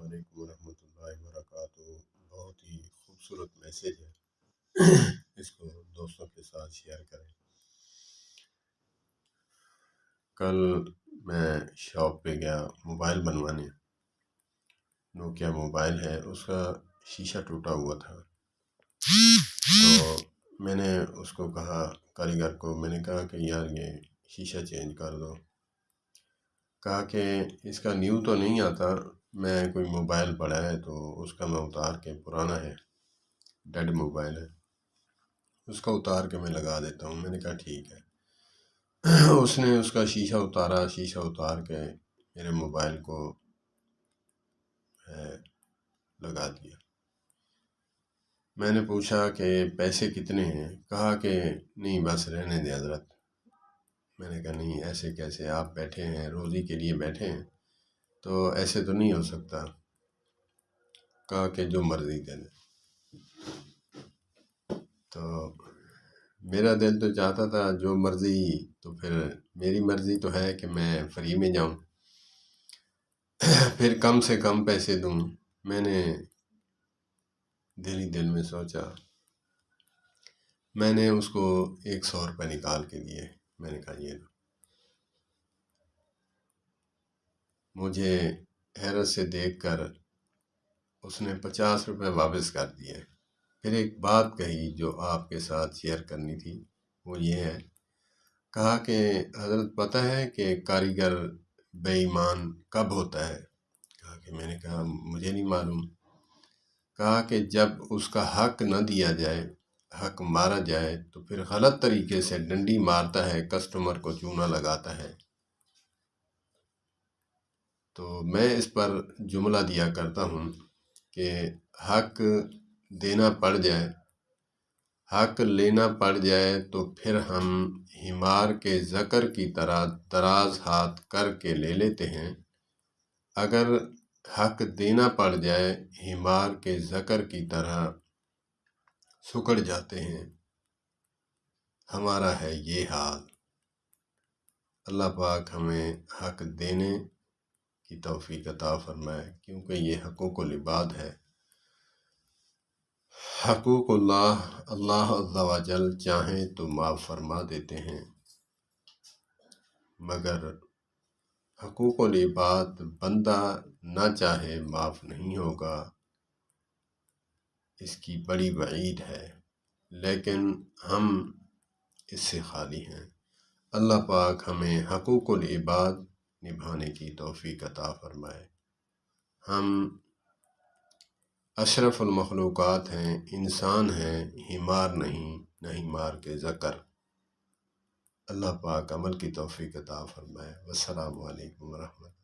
علیکم ورحمۃ اللہ وبرکاتہ۔ بہت ہی خوبصورت میسیج ہے، اس کو دوستوں کے ساتھ شیئر کریں۔ کل میں شاپ پہ گیا موبائل بنوانے، نوکیا موبائل ہے، اس کا شیشہ ٹوٹا ہوا تھا۔ تو میں نے اس کو کہا، کاریگر کو میں نے کہا کہ یار یہ شیشہ چینج کر دو۔ کہا کہ اس کا نیو تو نہیں آتا، میں کوئی موبائل پڑا ہے تو اس کا میں اتار کے، پرانا ہے، ڈیڈ موبائل ہے، اس کا اتار کے میں لگا دیتا ہوں۔ میں نے کہا ٹھیک ہے۔ اس نے اس کا شیشہ اتارا، شیشہ اتار کے میرے موبائل کو لگا دیا۔ میں نے پوچھا کہ پیسے کتنے ہیں؟ کہا کہ نہیں بس رہنے دے حضرت۔ میں نے کہا نہیں ایسے کیسے، آپ بیٹھے ہیں، روزی کے لیے بیٹھے ہیں، تو ایسے تو نہیں ہو سکتا۔ کہا کہ جو مرضی دے دیں۔ تو میرا دل تو چاہتا تھا جو مرضی، تو پھر میری مرضی تو ہے کہ میں فری میں جاؤں، پھر کم سے کم پیسے دوں۔ میں نے دل میں سوچا، میں نے اس کو 100 روپے نکال کے دیے۔ میں نے کہا یہ دو۔ مجھے حیرت سے دیکھ کر اس نے 50 روپے واپس کر دیے۔ پھر ایک بات کہی جو آپ کے ساتھ شیئر کرنی تھی، وہ یہ ہے، کہا کہ حضرت پتہ ہے کہ کاریگر بے ایمان کب ہوتا ہے؟ کہا کہ میں نے کہا مجھے نہیں معلوم۔ کہا کہ جب اس کا حق نہ دیا جائے، حق مارا جائے، تو پھر غلط طریقے سے ڈنڈی مارتا ہے، کسٹمر کو چونا لگاتا ہے۔ تو میں اس پر جملہ دیا کرتا ہوں کہ حق دینا پڑ جائے، حق لینا پڑ جائے، تو پھر ہم ہیمار کے زکر کی طرح دراز ہاتھ کر کے لے لیتے ہیں۔ اگر حق دینا پڑ جائے، ہیمار کے زکر کی طرح سکڑ جاتے ہیں۔ ہمارا ہے یہ حال۔ اللہ پاک ہمیں حق دینے کی توفیق عطا فرمائے، کیونکہ یہ حقوق العباد ہے۔ حقوق اللہ، اللہ عز و جل چاہیں تو معاف فرما دیتے ہیں، مگر حقوق العباد بندہ نہ چاہے معاف نہیں ہوگا، اس کی بڑی وعید ہے، لیکن ہم اس سے خالی ہیں۔ اللہ پاک ہمیں حقوق العباد نبھانے کی توفیق عطا فرمائے۔ ہم اشرف المخلوقات ہیں، انسان ہیں، ہیمار نہیں، نہ ہیمار کے زکر۔ اللہ پاک عمل کی توفیق عطا فرمائے۔ والسلام علیکم ورحمۃ اللہ۔